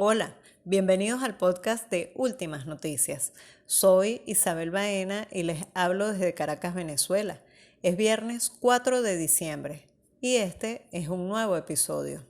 Hola, bienvenidos al podcast de Últimas Noticias. Soy Isabel Baena y les hablo desde Caracas, Venezuela. Es viernes 4 de diciembre y este es un nuevo episodio.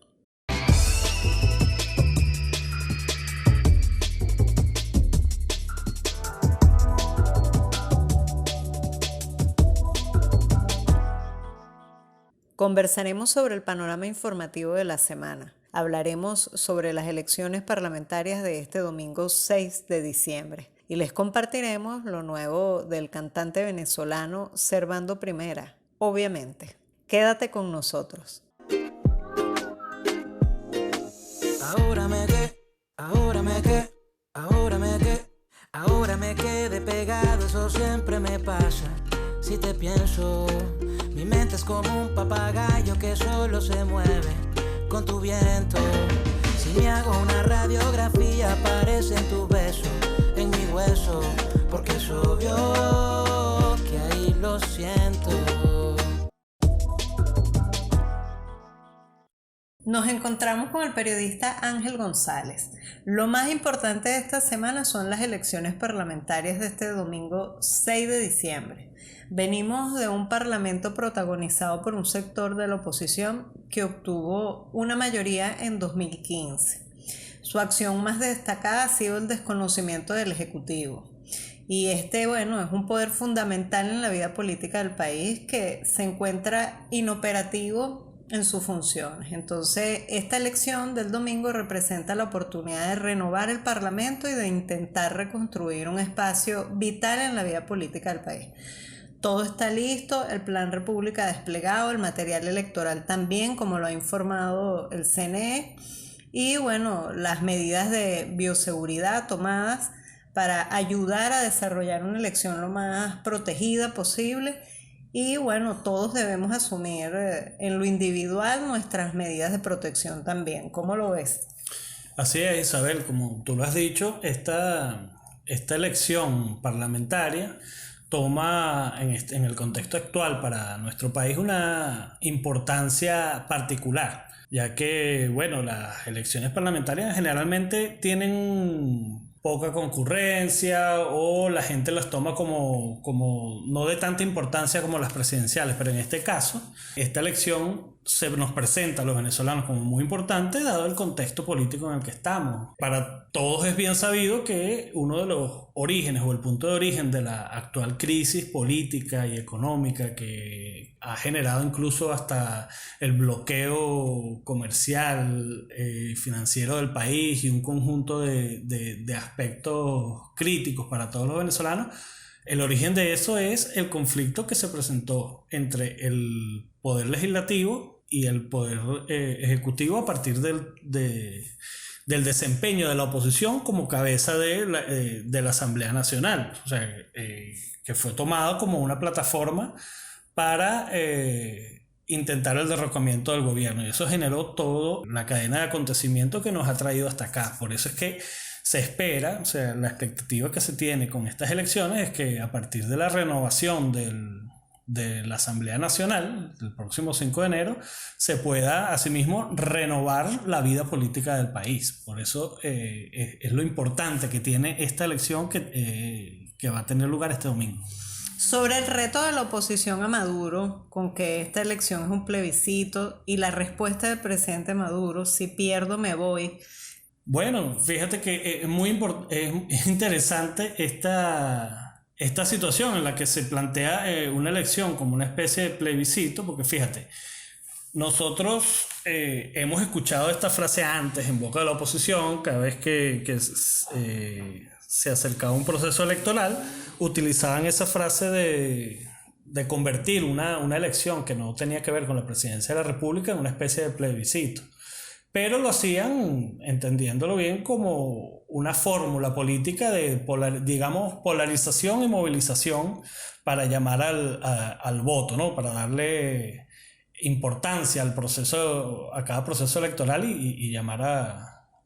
Conversaremos sobre el panorama informativo de la semana. Hablaremos sobre las elecciones parlamentarias de este domingo 6 de diciembre y les compartiremos lo nuevo del cantante venezolano Servando Primera, obviamente. Quédate con nosotros. Ahora me quedé pegado, eso siempre me pasa. Si te pienso, mi mente es como un papagayo que solo se mueve con tu viento. Si me hago una radiografía, aparecen tus besos en mi hueso, porque es obvio que ahí lo siento. Nos encontramos con el periodista Ángel González. Lo más importante de esta semana son las elecciones parlamentarias de este domingo 6 de diciembre. Venimos de un parlamento protagonizado por un sector de la oposición que obtuvo una mayoría en 2015. Su acción más destacada ha sido el desconocimiento del Ejecutivo. Y es un poder fundamental en la vida política del país que se encuentra inoperativo en sus funciones. Entonces, esta elección del domingo representa la oportunidad de renovar el Parlamento y de intentar reconstruir un espacio vital en la vida política del país. Todo está listo, el Plan República desplegado, el material electoral también, como lo ha informado el CNE, y las medidas de bioseguridad tomadas para ayudar a desarrollar una elección lo más protegida posible. Y todos debemos asumir en lo individual nuestras medidas de protección también. ¿Cómo lo ves? Así es, Isabel, como tú lo has dicho, esta elección parlamentaria toma en el contexto actual para nuestro país una importancia particular, ya que las elecciones parlamentarias generalmente tienen poca concurrencia o la gente las toma como no de tanta importancia como las presidenciales, pero en este caso, esta elección se nos presenta a los venezolanos como muy importante dado el contexto político en el que estamos. Para todos es bien sabido que uno de los orígenes o el punto de origen de la actual crisis política y económica que ha generado incluso hasta el bloqueo comercial, financiero del país y un conjunto de aspectos críticos para todos los venezolanos. El origen de eso es el conflicto que se presentó entre el poder legislativo y el poder ejecutivo a partir del desempeño de la oposición como cabeza de la Asamblea Nacional, o sea, que fue tomado como una plataforma para intentar el derrocamiento del gobierno, y eso generó toda la cadena de acontecimientos que nos ha traído hasta acá. Por eso es que se espera, o sea, la expectativa que se tiene con estas elecciones es que a partir de la renovación de la Asamblea Nacional, el próximo 5 de enero, se pueda asimismo renovar la vida política del país. Por eso es lo importante que tiene esta elección que va a tener lugar este domingo. Sobre el reto de la oposición a Maduro, con que esta elección es un plebiscito, y la respuesta del presidente Maduro, si pierdo me voy. Bueno, fíjate que es interesante esta situación en la que se plantea una elección como una especie de plebiscito, porque fíjate, nosotros hemos escuchado esta frase antes en boca de la oposición, cada vez que se acercaba un proceso electoral, utilizaban esa frase de convertir una elección que no tenía que ver con la presidencia de la República en una especie de plebiscito. Pero lo hacían, entendiéndolo bien, como una fórmula política de polarización y movilización para llamar al voto, ¿no? Para darle importancia a cada proceso electoral y llamar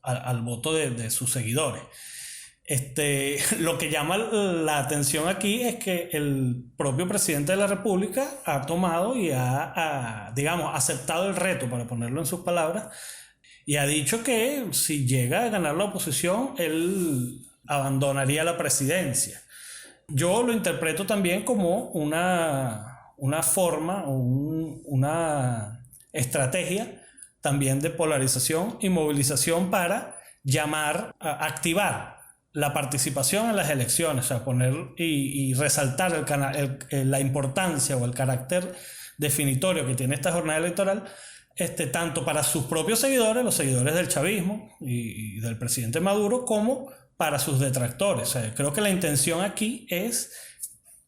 al voto de sus seguidores. Lo que llama la atención aquí es que el propio presidente de la República ha tomado y ha aceptado el reto, para ponerlo en sus palabras, y ha dicho que si llega a ganar la oposición, él abandonaría la presidencia. Yo lo interpreto también como una forma o una estrategia también de polarización y movilización para llamar a activar la participación en las elecciones, o sea, poner y resaltar la importancia o el carácter definitorio que tiene esta jornada electoral, tanto para sus propios seguidores, los seguidores del chavismo y del presidente Maduro, como para sus detractores. O sea, creo que la intención aquí es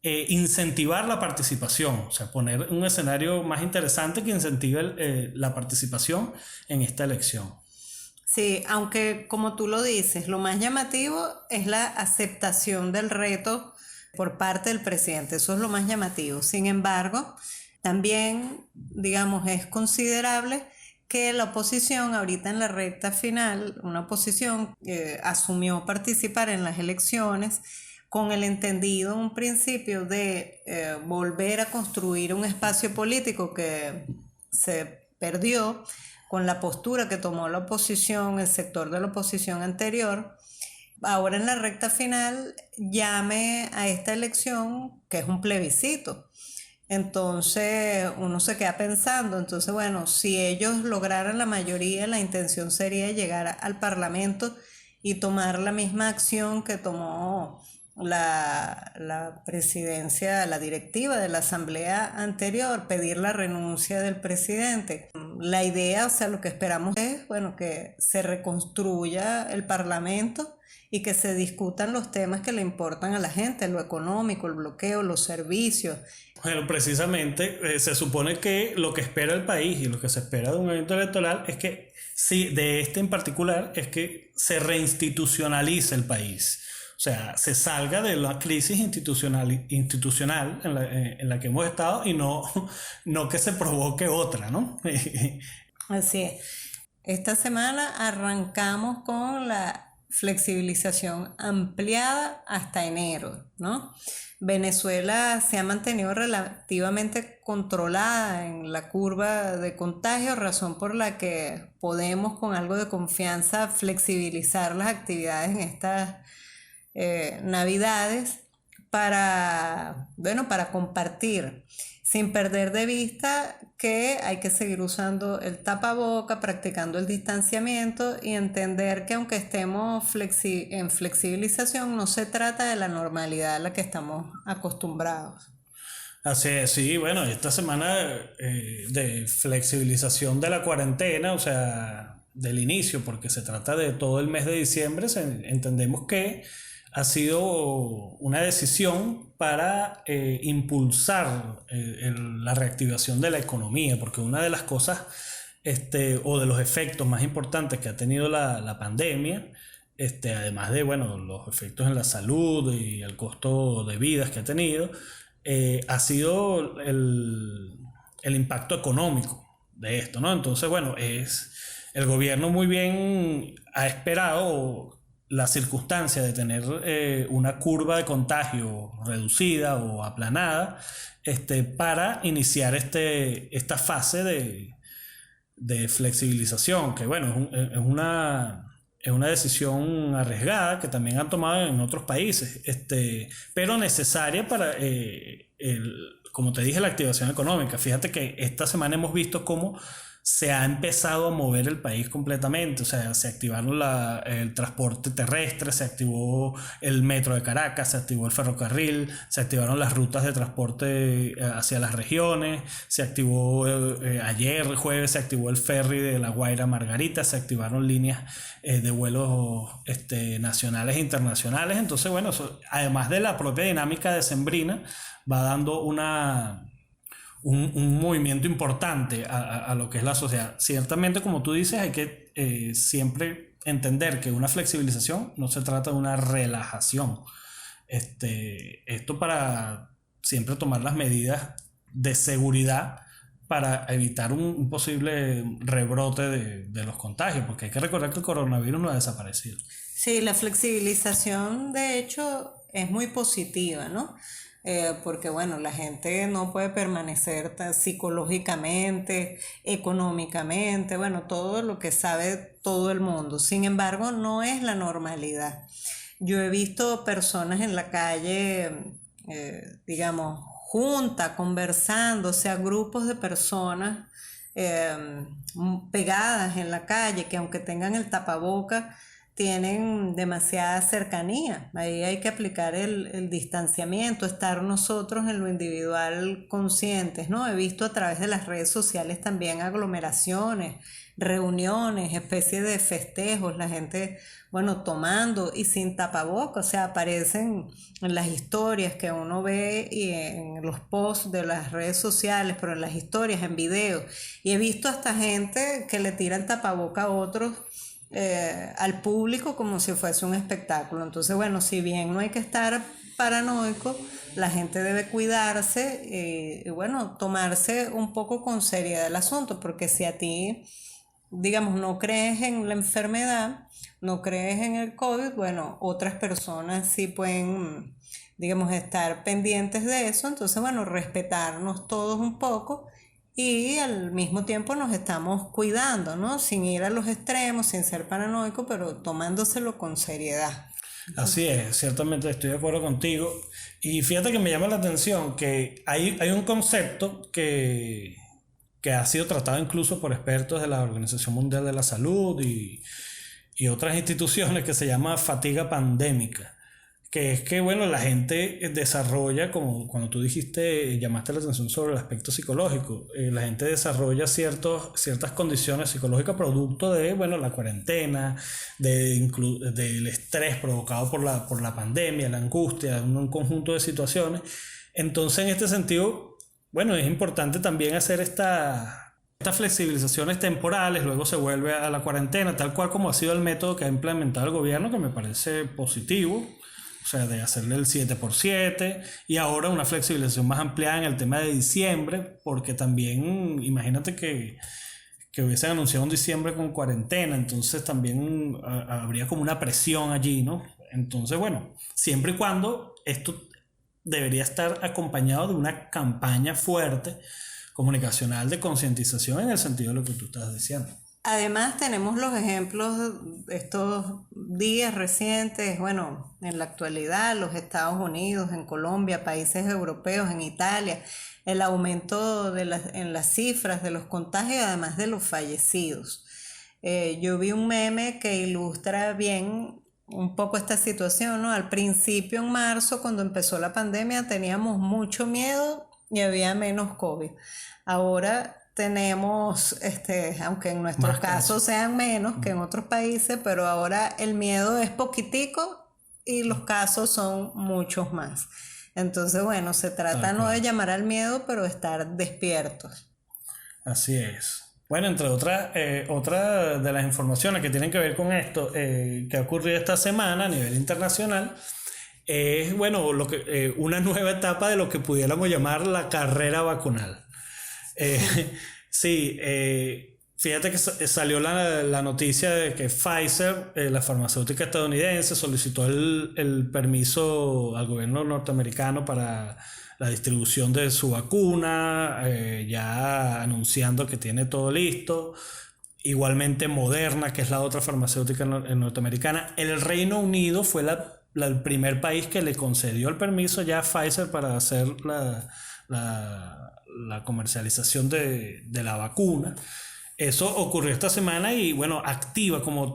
incentivar la participación, o sea, poner un escenario más interesante que incentive la participación en esta elección. Sí, aunque como tú lo dices, lo más llamativo es la aceptación del reto por parte del presidente, eso es lo más llamativo. Sin embargo, también, digamos, es considerable que la oposición ahorita en la recta final, una oposición que asumió participar en las elecciones con el entendido, un principio de volver a construir un espacio político que se perdió con la postura que tomó la oposición, el sector de la oposición anterior. Ahora en la recta final llame a esta elección que es un plebiscito. Entonces uno se queda pensando, entonces bueno, si ellos lograran la mayoría, la intención sería llegar al Parlamento y tomar la misma acción que tomó la presidencia, la directiva de la asamblea anterior, pedir la renuncia del presidente. La idea, o sea, lo que esperamos es, bueno, que se reconstruya el Parlamento y que se discutan los temas que le importan a la gente, lo económico, el bloqueo, los servicios. Bueno, precisamente se supone que lo que espera el país y lo que se espera de un evento electoral es que, sí, de este en particular, es que se reinstitucionalice el país. O sea, se salga de la crisis institucional en la que hemos estado y no que se provoque otra, ¿no? Así es. Esta semana arrancamos con la flexibilización ampliada hasta enero, ¿no? Venezuela se ha mantenido relativamente controlada en la curva de contagio, razón por la que podemos con algo de confianza flexibilizar las actividades en estas Navidades para compartir, sin perder de vista que hay que seguir usando el tapaboca, practicando el distanciamiento y entender que aunque estemos en flexibilización, no se trata de la normalidad a la que estamos acostumbrados. Así es, sí, bueno, esta semana de flexibilización de la cuarentena, o sea, del inicio, porque se trata de todo el mes de diciembre, entendemos que ha sido una decisión para impulsar la reactivación de la economía, porque una de las cosas o de los efectos más importantes que ha tenido la pandemia, además de bueno, los efectos en la salud y el costo de vidas que ha tenido, ha sido el impacto económico de esto, ¿no? Entonces, bueno, el gobierno muy bien ha esperado la circunstancia de tener una curva de contagio reducida o aplanada para iniciar esta fase de flexibilización, que bueno, es una decisión arriesgada que también han tomado en otros países, pero necesaria para, como te dije, la activación económica. Fíjate que esta semana hemos visto cómo se ha empezado a mover el país completamente, o sea, se activaron el transporte terrestre, se activó el metro de Caracas, se activó el ferrocarril, se activaron las rutas de transporte hacia las regiones, se activó ayer jueves, se activó el ferry de La Guaira a Margarita, se activaron líneas de vuelos nacionales e internacionales. Entonces, bueno, eso, además de la propia dinámica decembrina, va dando un movimiento importante a lo que es la sociedad. Ciertamente, como tú dices, hay que siempre entender que una flexibilización no se trata de una relajación. Esto para siempre tomar las medidas de seguridad para evitar un posible rebrote de los contagios, porque hay que recordar que el coronavirus no ha desaparecido. Sí, la flexibilización de hecho es muy positiva, ¿no? porque bueno, la gente no puede permanecer psicológicamente, económicamente, bueno, todo lo que sabe todo el mundo. Sin embargo, no es la normalidad. Yo he visto personas en la calle, digamos, juntas, conversando, o sea, grupos de personas pegadas en la calle, que aunque tengan el tapaboca, tienen demasiada cercanía. Ahí hay que aplicar el distanciamiento, estar nosotros en lo individual conscientes, ¿no? He visto a través de las redes sociales también aglomeraciones, reuniones, especies de festejos, la gente, bueno, tomando y sin tapabocas, o sea, aparecen en las historias que uno ve y en los posts de las redes sociales, pero en las historias, en videos. Y he visto hasta gente que le tira el tapaboca a otros, al público, como si fuese un espectáculo. Entonces, bueno, si bien no hay que estar paranoico, la gente debe cuidarse y bueno, tomarse un poco con seriedad el asunto, porque si a ti, digamos, no crees en la enfermedad, no crees en el COVID, bueno, otras personas sí pueden, digamos, estar pendientes de eso. Entonces, bueno, respetarnos todos un poco y al mismo tiempo nos estamos cuidando, ¿no? Sin ir a los extremos, sin ser paranoico, pero tomándoselo con seriedad. Así es, ciertamente estoy de acuerdo contigo. Y fíjate que me llama la atención que hay un concepto que ha sido tratado incluso por expertos de la Organización Mundial de la Salud y otras instituciones, que se llama fatiga pandémica. Que es que, bueno, la gente desarrolla, como cuando tú dijiste, llamaste la atención sobre el aspecto psicológico, la gente desarrolla ciertas condiciones psicológicas producto de, bueno, la cuarentena, del estrés provocado por la pandemia, la angustia, un conjunto de situaciones. Entonces, en este sentido, bueno, es importante también hacer estas flexibilizaciones temporales, luego se vuelve a la cuarentena, tal cual como ha sido el método que ha implementado el gobierno, que me parece positivo. O sea, de hacerle el 7x7 y ahora una flexibilización más ampliada en el tema de diciembre, porque también imagínate que hubiesen anunciado un diciembre con cuarentena, entonces también habría como una presión allí, ¿no? Entonces, bueno, siempre y cuando esto debería estar acompañado de una campaña fuerte comunicacional de concientización en el sentido de lo que tú estás diciendo. Además tenemos los ejemplos de estos días recientes, bueno, en la actualidad, los Estados Unidos, en Colombia, países europeos, en Italia, el aumento en las cifras de los contagios, además de los fallecidos. Yo vi un meme que ilustra bien un poco esta situación, ¿no? Al principio, en marzo, cuando empezó la pandemia, teníamos mucho miedo y había menos COVID. Ahora tenemos, aunque en nuestros casos sean menos que en otros países, pero ahora el miedo es poquitico y los casos son muchos más. Entonces, bueno, se trata no de llamar al miedo, pero estar despiertos. Así es. Bueno, entre otras de las informaciones que tienen que ver con esto, que ha ocurrido esta semana a nivel internacional, es, bueno, una nueva etapa de lo que pudiéramos llamar la carrera vacunal. Sí, fíjate que salió la noticia de que Pfizer, la farmacéutica estadounidense, solicitó el permiso al gobierno norteamericano para la distribución de su vacuna, ya anunciando que tiene todo listo. Igualmente Moderna, que es la otra farmacéutica norteamericana. El Reino Unido fue el primer país que le concedió el permiso ya a Pfizer para hacer la comercialización de la vacuna. Eso ocurrió esta semana y, bueno, activa como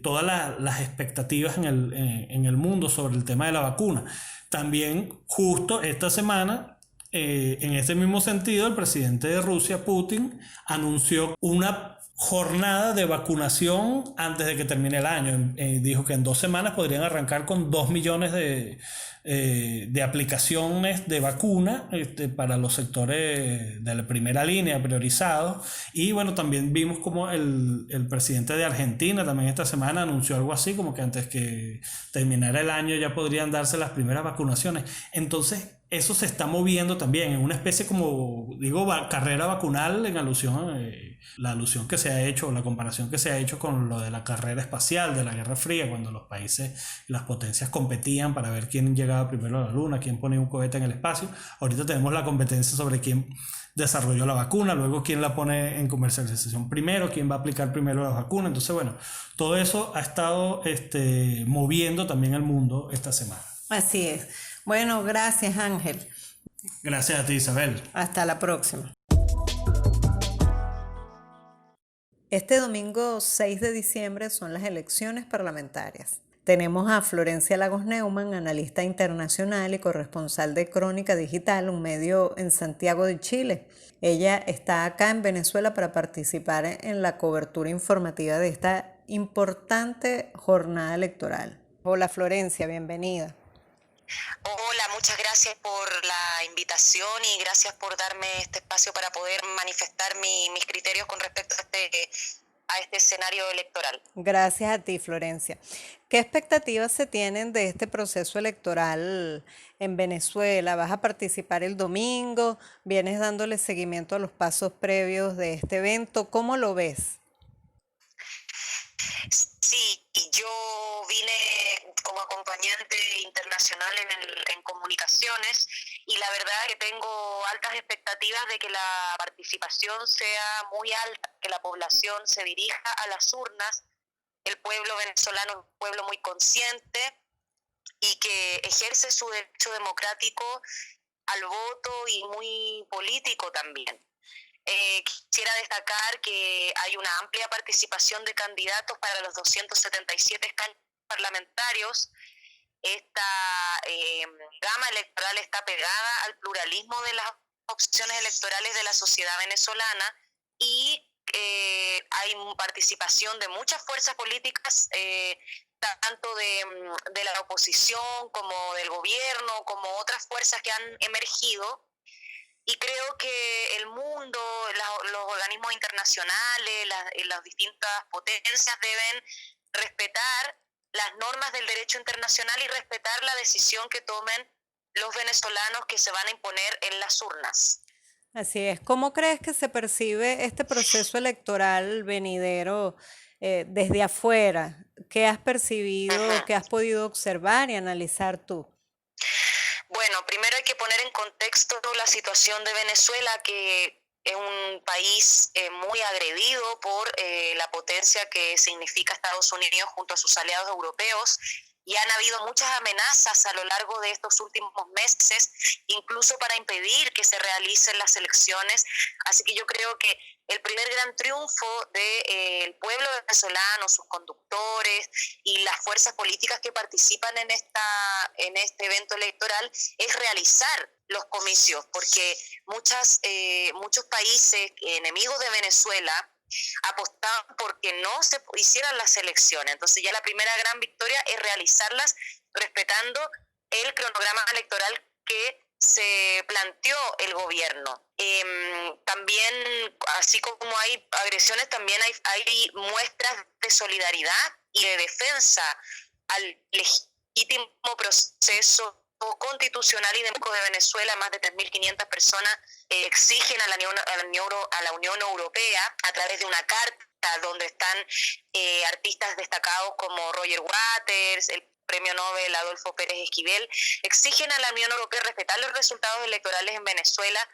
todas las expectativas en el mundo sobre el tema de la vacuna. También justo esta semana, en ese mismo sentido, el presidente de Rusia, Putin, anunció una jornada de vacunación antes de que termine el año. Dijo que en 2 semanas podrían arrancar con 2 millones de aplicaciones de vacuna para los sectores de la primera línea priorizados. Y bueno, también vimos como el presidente de Argentina también esta semana anunció algo así, como que antes que terminara el año ya podrían darse las primeras vacunaciones. Entonces, eso se está moviendo también en una especie como, digo, carrera vacunal en alusión, la alusión que se ha hecho, la comparación que se ha hecho con lo de la carrera espacial, de la Guerra Fría, cuando los países y las potencias competían para ver quién llegaba primero a la Luna, quién ponía un cohete en el espacio. Ahorita tenemos la competencia sobre quién desarrolló la vacuna, luego quién la pone en comercialización primero, quién va a aplicar primero la vacuna. Entonces, bueno, todo eso ha estado moviendo también el mundo esta semana. Así es. Bueno, gracias Ángel. Gracias a ti, Isabel. Hasta la próxima. Este domingo 6 de diciembre son las elecciones parlamentarias. Tenemos a Florencia Lagos Neumann, analista internacional y corresponsal de Crónica Digital, un medio en Santiago de Chile. Ella está acá en Venezuela para participar en la cobertura informativa de esta importante jornada electoral. Hola Florencia, bienvenida. Hola, muchas gracias por la invitación y gracias por darme este espacio para poder manifestar mis criterios con respecto a este escenario electoral. Gracias a ti, Florencia. ¿Qué expectativas se tienen de este proceso electoral en Venezuela? ¿Vas a participar el domingo? ¿Vienes dándole seguimiento a los pasos previos de este evento? ¿Cómo lo ves? Sí, yo vine como acompañante internacional en comunicaciones y la verdad es que tengo altas expectativas de que la participación sea muy alta, que la población se dirija a las urnas. El pueblo venezolano es un pueblo muy consciente y que ejerce su derecho democrático al voto y muy político también. Quisiera destacar que hay una amplia participación de candidatos para los 277 escaños parlamentarios. Esta gama electoral está pegada al pluralismo de las opciones electorales de la sociedad venezolana y hay participación de muchas fuerzas políticas, tanto de la oposición como del gobierno, como otras fuerzas que han emergido. Y creo que el mundo, los organismos internacionales, las distintas potencias deben respetar las normas del derecho internacional y respetar la decisión que tomen los venezolanos que se van a imponer en las urnas. Así es. ¿Cómo crees que se percibe este proceso electoral venidero desde afuera? ¿Qué has percibido, qué has podido observar y analizar tú? Bueno, primero hay que poner en contexto la situación de Venezuela, que es un país muy agredido por la potencia que significa Estados Unidos junto a sus aliados europeos, y han habido muchas amenazas a lo largo de estos últimos meses, incluso para impedir que se realicen las elecciones. Así que yo creo que el primer gran triunfo del pueblo venezolano, sus conductores y las fuerzas políticas que participan en este evento electoral es realizar los comicios, porque muchos países enemigos de Venezuela apostaban porque no se hicieran las elecciones. Entonces ya la primera gran victoria es realizarlas respetando el cronograma electoral que se planteó el gobierno. También, así como hay agresiones, también hay muestras de solidaridad y de defensa al legítimo proceso constitucional y democrático de Venezuela. Más de 3.500 personas exigen a la Unión Europea, a través de una carta donde están artistas destacados como Roger Waters, el Premio Nobel Adolfo Pérez Esquivel, exigen a la Unión Europea respetar los resultados electorales en Venezuela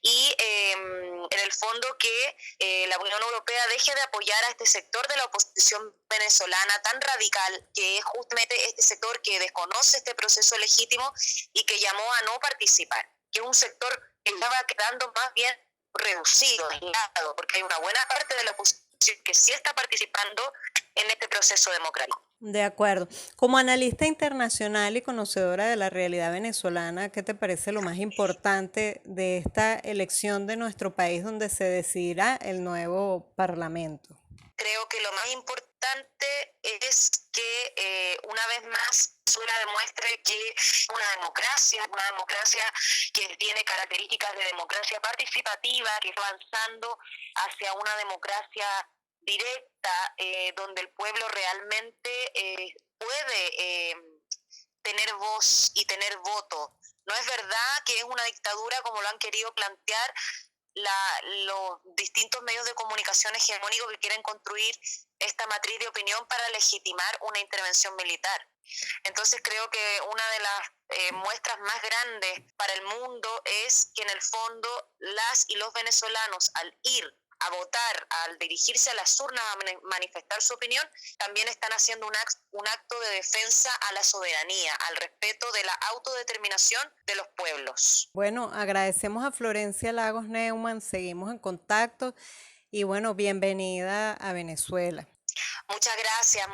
y en el fondo que la Unión Europea deje de apoyar a este sector de la oposición venezolana tan radical, que es justamente este sector que desconoce este proceso legítimo y que llamó a no participar, que es un sector que estaba quedando más bien reducido, aislado, porque hay una buena parte de la oposición que sí está participando en este proceso democrático. De acuerdo. Como analista internacional y conocedora de la realidad venezolana, ¿qué te parece lo más importante de esta elección de nuestro país donde se decidirá el nuevo parlamento? Creo que lo más importante es que una vez más Venezuela demuestre que es una democracia que tiene características de democracia participativa, que está avanzando hacia una democracia directa, donde el pueblo realmente puede tener voz y tener voto No es verdad que es una dictadura como lo han querido plantear los distintos medios de comunicación hegemónicos que quieren construir esta matriz de opinión para legitimar una intervención militar. Entonces creo que una de las muestras más grandes para el mundo es que en el fondo las y los venezolanos, al ir a votar, al dirigirse a las urnas a manifestar su opinión, también están haciendo un acto de defensa a la soberanía, al respeto de la autodeterminación de los pueblos. Bueno, agradecemos a Florencia Lagos Neumann, seguimos en contacto y bueno, bienvenida a Venezuela. Muchas gracias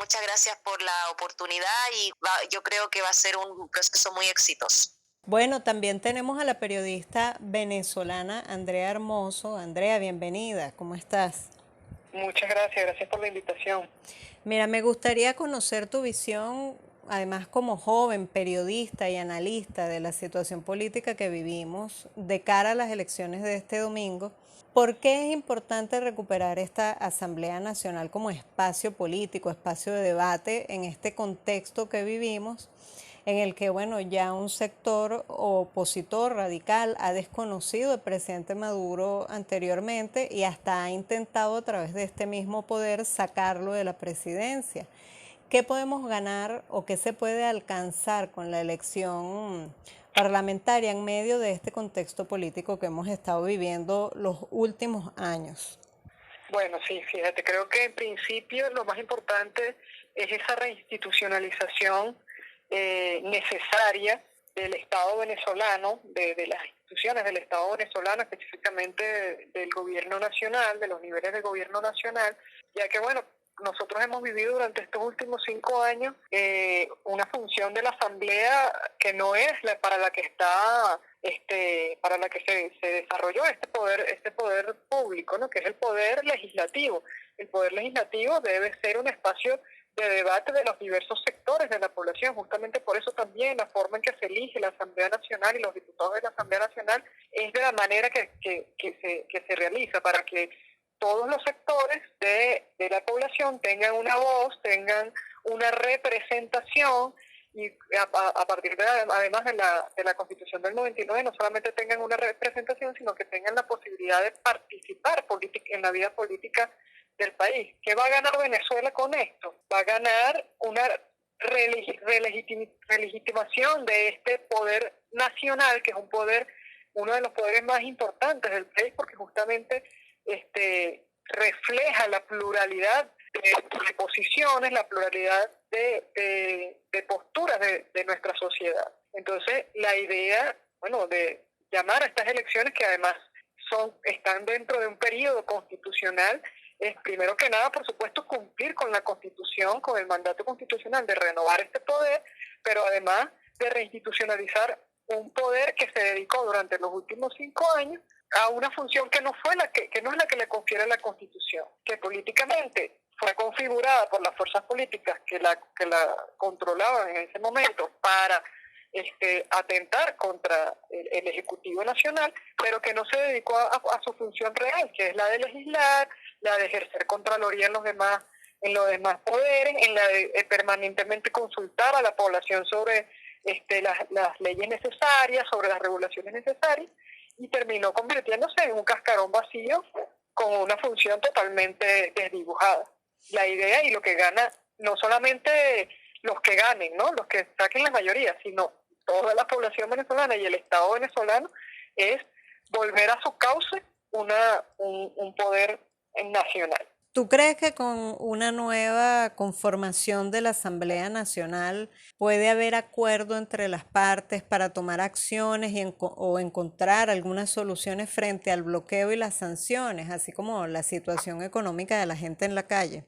por la oportunidad y yo creo que va a ser un proceso muy exitoso. Bueno, también tenemos a la periodista venezolana Andrea Hermoso. Andrea, bienvenida, ¿cómo estás? Muchas gracias por la invitación. Mira, me gustaría conocer tu visión, además como joven periodista y analista de la situación política que vivimos de cara a las elecciones de este domingo. ¿Por qué es importante recuperar esta Asamblea Nacional como espacio político, espacio de debate en este contexto que vivimos, en el que, bueno, ya un sector opositor radical ha desconocido al presidente Maduro anteriormente y hasta ha intentado a través de este mismo poder sacarlo de la presidencia? ¿Qué podemos ganar o qué se puede alcanzar con la elección parlamentaria en medio de este contexto político que hemos estado viviendo los últimos años? Bueno, sí, fíjate, creo que en principio lo más importante es esa reinstitucionalización necesaria del Estado venezolano, de las instituciones del Estado venezolano, específicamente del gobierno nacional, de los niveles de gobierno nacional, ya que, bueno, nosotros hemos vivido durante estos últimos 5 años una función de la Asamblea que no es para la que se desarrolló este poder público, ¿no? Que es el poder legislativo. El poder legislativo debe ser un espacio de debate de los diversos sectores de la población. Justamente por eso también la forma en que se elige la Asamblea Nacional y los diputados de la Asamblea Nacional es de la manera que se realiza, para que todos los sectores de la población tengan una voz, tengan una representación, y a partir de, además de la Constitución del 99, no solamente tengan una representación, sino que tengan la posibilidad de participar en la vida política del país. ¿Qué va a ganar Venezuela con esto? Va a ganar una relegitimación de este poder nacional, que es uno de los poderes más importantes del país, porque justamente refleja la pluralidad de posiciones, la pluralidad de posturas de nuestra sociedad. Entonces, la idea, bueno, de llamar a estas elecciones, que además están dentro de un periodo constitucional, es primero que nada, por supuesto, cumplir con la Constitución, con el mandato constitucional de renovar este poder, pero además de reinstitucionalizar un poder que se dedicó durante los últimos 5 años a una función que no es la que le confiere la Constitución, que políticamente fue configurada por las fuerzas políticas que la controlaban en ese momento para atentar contra el Ejecutivo Nacional, pero que no se dedicó a su función real, que es la de legislar, la de ejercer contraloría en los demás poderes, en la de permanentemente consultar a la población sobre las leyes necesarias, sobre las regulaciones necesarias, y terminó convirtiéndose en un cascarón vacío con una función totalmente desdibujada. La idea y lo que gana, no solamente los que ganen, ¿no?, los que saquen la mayoría, sino toda la población venezolana y el Estado venezolano, es volver a su cauce un poder nacional. ¿Tú crees que con una nueva conformación de la Asamblea Nacional puede haber acuerdo entre las partes para tomar acciones o encontrar algunas soluciones frente al bloqueo y las sanciones, así como la situación económica de la gente en la calle?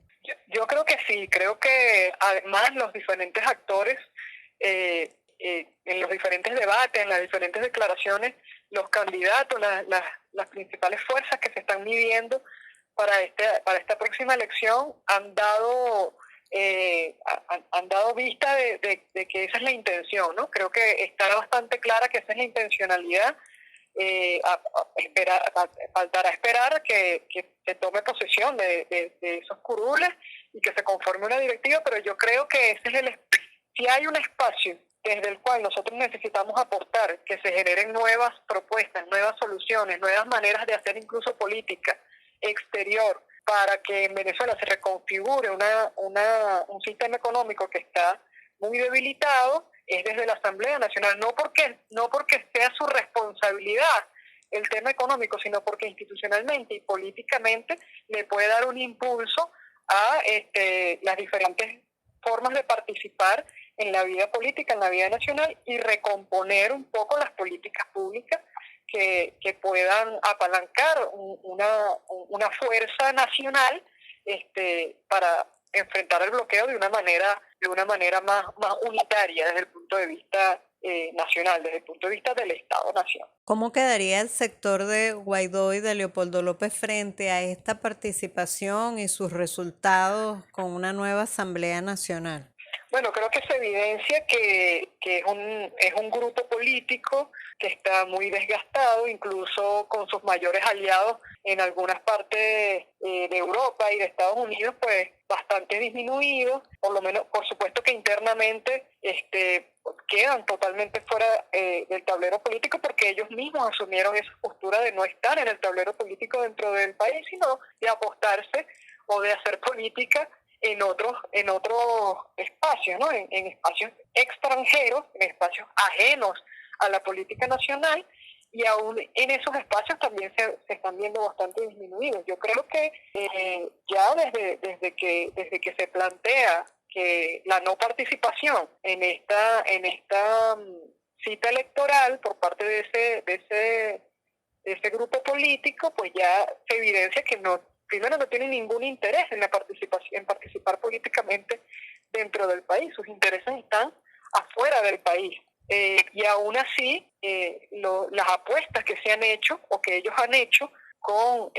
Yo creo que sí, creo que además los diferentes actores, en los diferentes debates, en las diferentes declaraciones, los candidatos, las principales fuerzas que se están midiendo para esta próxima elección han dado vista de que esa es la intención, ¿no? Creo que está bastante clara que esa es la intencionalidad. Faltará esperar que se tome posesión de esos curules y que se conforme una directiva, pero yo creo que ese es si hay un espacio desde el cual nosotros necesitamos aportar, que se generen nuevas propuestas, nuevas soluciones, nuevas maneras de hacer incluso política exterior, para que en Venezuela se reconfigure un sistema económico que está muy debilitado, es desde la Asamblea Nacional, no porque sea su responsabilidad el tema económico, sino porque institucionalmente y políticamente le puede dar un impulso a las diferentes formas de participar en la vida política, en la vida nacional, y recomponer un poco las políticas públicas que puedan apalancar una fuerza nacional para enfrentar el bloqueo de una manera más unitaria desde el punto de vista nacional, desde el punto de vista del Estado-Nación. ¿Cómo quedaría el sector de Guaidó y de Leopoldo López frente a esta participación y sus resultados con una nueva Asamblea Nacional? Bueno, creo que se evidencia que es un grupo político que está muy desgastado, incluso con sus mayores aliados en algunas partes de Europa y de Estados Unidos, pues bastante disminuidos, por lo menos, por supuesto que internamente quedan totalmente fuera del tablero político, porque ellos mismos asumieron esa postura de no estar en el tablero político dentro del país, sino de apostarse o de hacer política en otros espacios, ¿no? En espacios extranjeros, en espacios ajenos a la política nacional, y aún en esos espacios también se están viendo bastante disminuidos. Yo creo que ya desde que se plantea que la no participación en esta cita electoral por parte de ese grupo político, pues ya se evidencia que primero no tienen ningún interés en participar políticamente dentro del país. Sus intereses están afuera del país. Y aún así, las apuestas que se han hecho o que ellos han hecho con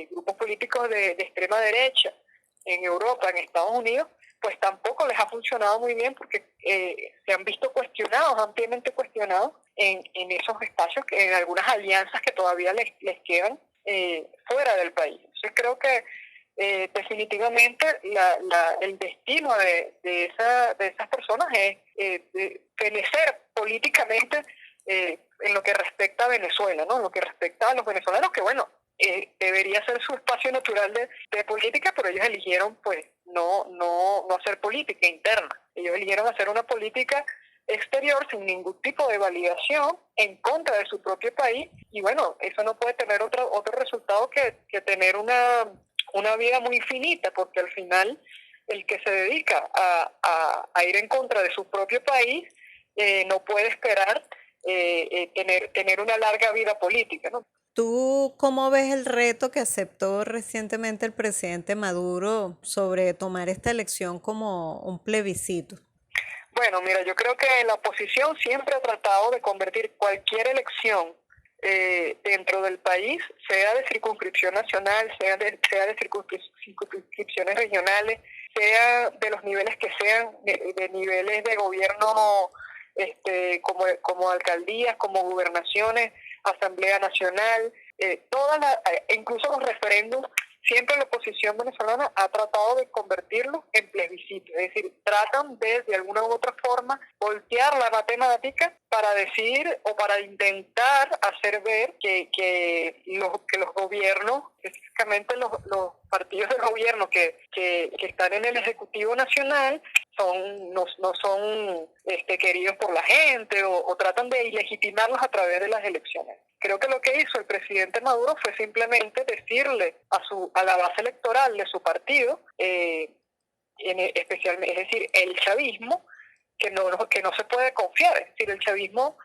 grupos políticos de extrema derecha en Europa, en Estados Unidos, pues tampoco les ha funcionado muy bien, porque se han visto ampliamente cuestionados en esos espacios, en algunas alianzas que todavía les quedan fuera del país. Entonces creo que definitivamente el destino de esas personas es fenecer políticamente en lo que respecta a Venezuela, ¿no? En lo que respecta a los venezolanos, que bueno, debería ser su espacio natural de política, pero ellos eligieron pues no hacer política interna. Ellos eligieron hacer una política exterior sin ningún tipo de validación en contra de su propio país, y bueno, eso no puede tener otro resultado que tener una vida muy finita, porque al final el que se dedica a ir en contra de su propio país no puede esperar tener una larga vida política, ¿no? ¿Tú cómo ves el reto que aceptó recientemente el presidente Maduro sobre tomar esta elección como un plebiscito? Bueno, mira, yo creo que la oposición siempre ha tratado de convertir cualquier elección dentro del país, sea de circunscripción nacional, sea de circunscripciones regionales, sea de los niveles que sean, de niveles de gobierno como alcaldías, como gobernaciones, Asamblea Nacional, incluso los referéndums. Siempre la oposición venezolana ha tratado de convertirlos en plebiscito, es decir, tratan de alguna u otra forma voltear la matemática para decir o para intentar hacer ver que los gobiernos, específicamente los partidos del gobierno que están en el Ejecutivo Nacional, no son queridos por la gente, o tratan de ilegitimarlos a través de las elecciones. Creo que lo que hizo el presidente Maduro fue simplemente decirle a la base electoral de su partido, especialmente, es decir, el chavismo, que no se puede confiar. Es decir, el chavismo,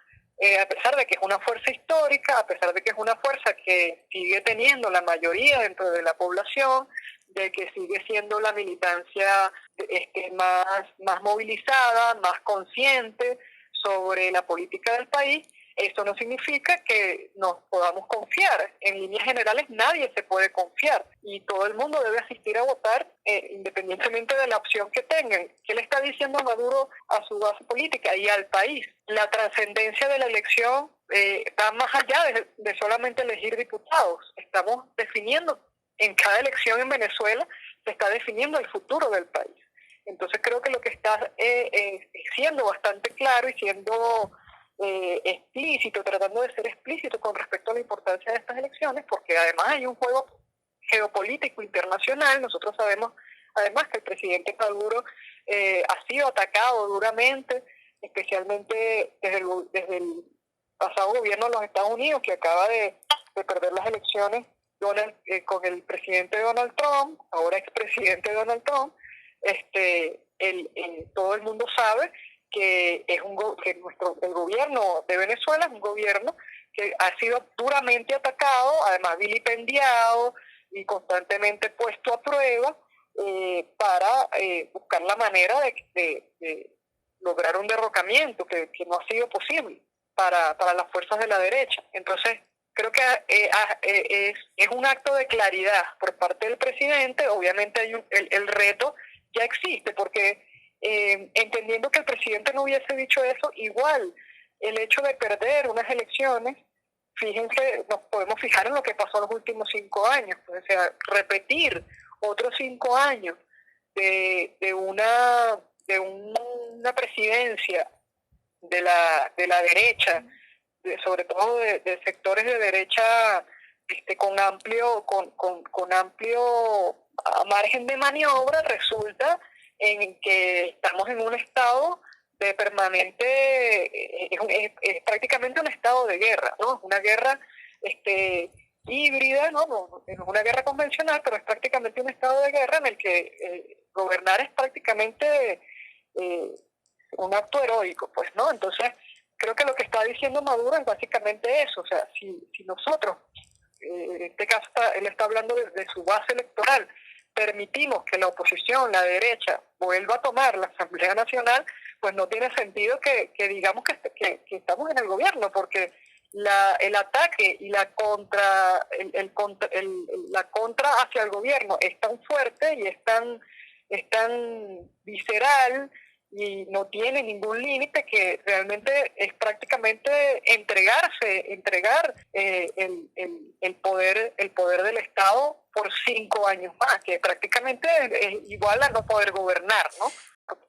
a pesar de que es una fuerza histórica, a pesar de que es una fuerza que sigue teniendo la mayoría dentro de la población, de que sigue siendo la militancia más movilizada, más consciente sobre la política del país, eso no significa que nos podamos confiar. En líneas generales nadie se puede confiar, y todo el mundo debe asistir a votar independientemente de la opción que tengan. ¿Qué le está diciendo Maduro a su base política y al país? La trascendencia de la elección va más allá de solamente elegir diputados. Estamos definiendo, en cada elección en Venezuela se está definiendo el futuro del país. Entonces creo que lo que está siendo bastante claro y siendo explícito, tratando de ser explícito con respecto a la importancia de estas elecciones, porque además hay un juego geopolítico internacional. Nosotros sabemos además que el presidente Maduro ha sido atacado duramente, especialmente desde el pasado gobierno de los Estados Unidos, que acaba de perder las elecciones con el presidente Donald Trump, ahora expresidente Donald Trump. Todo el mundo sabe que el gobierno de Venezuela es un gobierno que ha sido duramente atacado, además vilipendiado y constantemente puesto a prueba para buscar la manera de lograr un derrocamiento que no ha sido posible para las fuerzas de la derecha. Entonces, creo que es un acto de claridad por parte del presidente. Obviamente el reto ya existe, porque entendiendo que el presidente no hubiese dicho eso, igual el hecho de perder unas elecciones, fíjense, nos podemos fijar en lo que pasó en los últimos 5 años, pues, o sea, repetir otros 5 años de una presidencia de la derecha, sobre todo de sectores de derecha con amplio margen de maniobra, resulta en que estamos en un estado de permanente, es prácticamente un estado de guerra, ¿no? Es una guerra híbrida, no es una guerra convencional, pero es prácticamente un estado de guerra en el que gobernar es prácticamente un acto heroico, pues, ¿no? Entonces, creo que lo que está diciendo Maduro es básicamente eso. O sea, si nosotros, en este caso él está hablando de su base electoral, permitimos que la oposición, la derecha, vuelva a tomar la Asamblea Nacional, pues no tiene sentido que digamos que estamos en el gobierno, porque el ataque y la contra hacia el gobierno es tan fuerte y es tan visceral y no tiene ningún límite, que realmente es prácticamente entregar el poder del Estado por 5 años más, que prácticamente es igual a no poder gobernar, ¿no?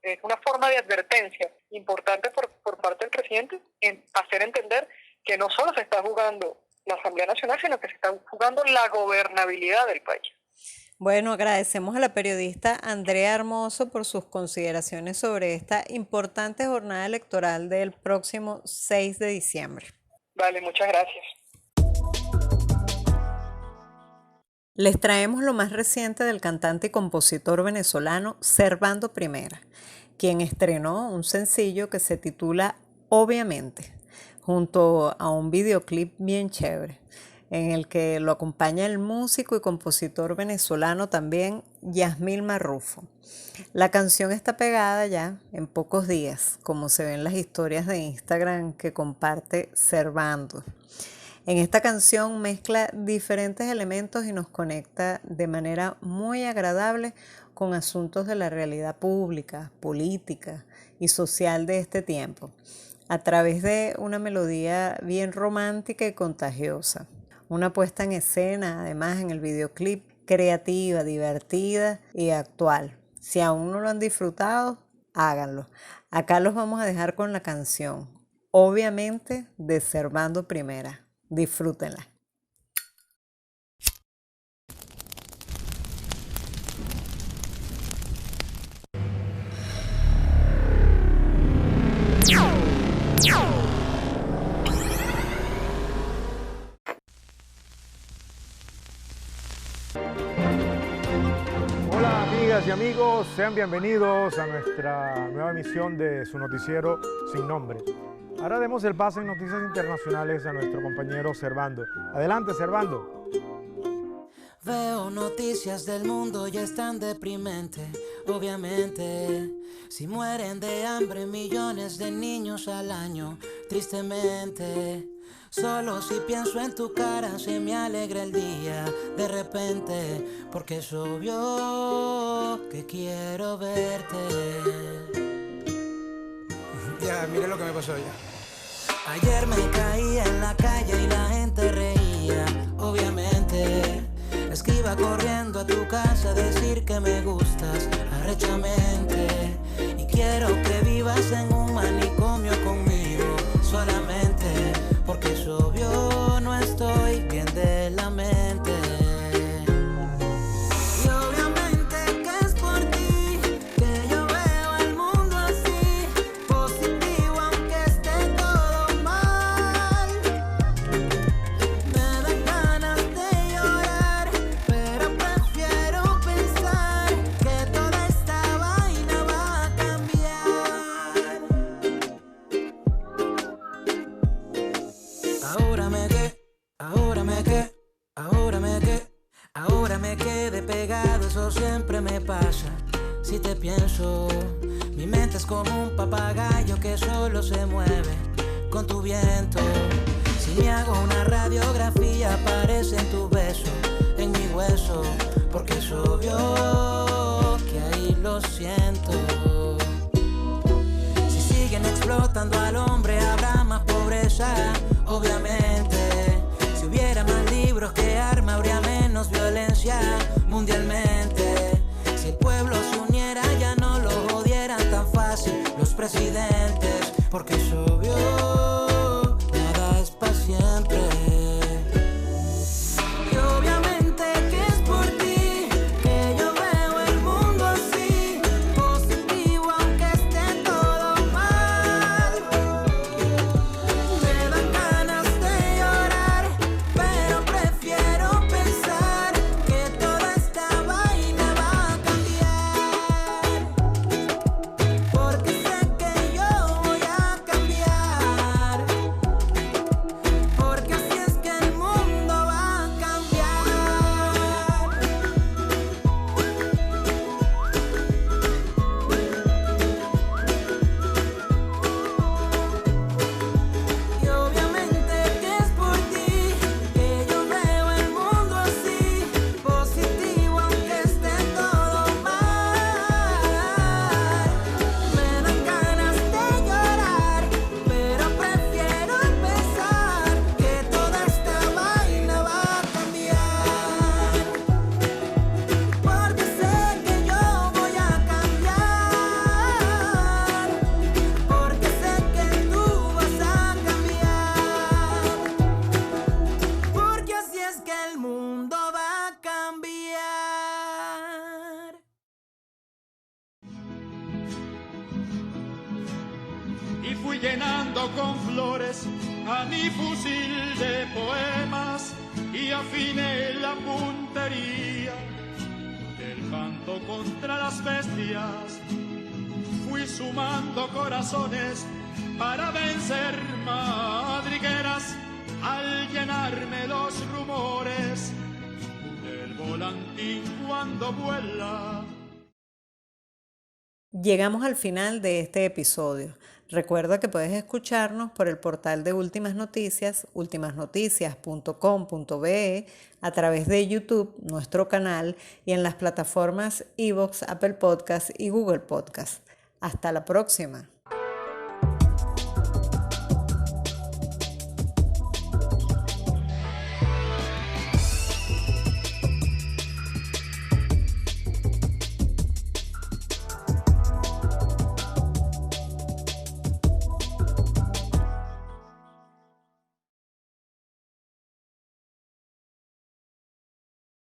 Es una forma de advertencia importante por parte del presidente en hacer entender que no solo se está jugando la Asamblea Nacional, sino que se está jugando la gobernabilidad del país. Bueno, agradecemos a la periodista Andrea Hermoso por sus consideraciones sobre esta importante jornada electoral del próximo 6 de diciembre. Vale, muchas gracias. Les traemos lo más reciente del cantante y compositor venezolano Servando Primera, quien estrenó un sencillo que se titula Obviamente, junto a un videoclip bien chévere, en el que lo acompaña el músico y compositor venezolano también, Yasmil Marrufo. La canción está pegada ya en pocos días, como se ven las historias de Instagram que comparte Servando. En esta canción mezcla diferentes elementos y nos conecta de manera muy agradable con asuntos de la realidad pública, política y social de este tiempo, a través de una melodía bien romántica y contagiosa. Una puesta en escena, además, en el videoclip, creativa, divertida y actual. Si aún no lo han disfrutado, háganlo. Acá los vamos a dejar con la canción, Obviamente, de Servando Primera. Disfrútenla. Hola amigas y amigos, sean bienvenidos a nuestra nueva emisión de su noticiero Sin Nombre. Ahora demos el paso en noticias internacionales a nuestro compañero Servando. Adelante, Servando. Veo noticias del mundo y están deprimentes, obviamente. Si mueren de hambre millones de niños al año, tristemente. Solo si pienso en tu cara se me alegra el día de repente, porque es obvio que quiero verte. Ya, mire lo que me pasó ya. Ayer me caía en la calle y la gente reía, obviamente. Es que iba corriendo a tu casa a decir que me gustas arrechamente. Y quiero que vivas en eso siempre me pasa. Si te pienso, mi mente es como un papagayo que solo se mueve con tu viento. Si me hago una radiografía aparecen tus besos en mi hueso, porque es obvio que ahí lo siento. Si siguen explotando al hombre habrá más pobreza, obviamente. Si hubiera más libros que arma habría menos violencia mundialmente. Si el pueblo se uniera ya no lo jodieran tan fácil los presidentes, porque es obvio, nada es para siempre. Y obviamente que es por ti que yo veo el mundo así, positivo aunque esté todo mal. Me dan ganas de llorar, pero prefiero pensar que toda esta vaina va a cambiar, porque sé que yo voy a cambiar, porque así es que el mundo va a cambiar. Y obviamente que es por ti que yo veo el mundo así, positivo aunque esté todo mal. Me dan ganas de llorar, pero prefiero pensar que toda esta vaina va a cambiar, porque sé que yo voy a cambiar, porque sé que tú vas a cambiar, porque así es que el mundo va a cambiar. Y fui llenando con flores a mi fusil de poemas y afiné la puntería del canto contra las bestias. Fui sumando corazones para vencer madrigueras al llenarme los rumores del volantín cuando vuela. Llegamos al final de este episodio. Recuerda que puedes escucharnos por el portal de Últimas Noticias, ultimasnoticias.com.be, a través de YouTube, nuestro canal, y en las plataformas iVoox, Apple Podcasts y Google Podcasts. Hasta la próxima.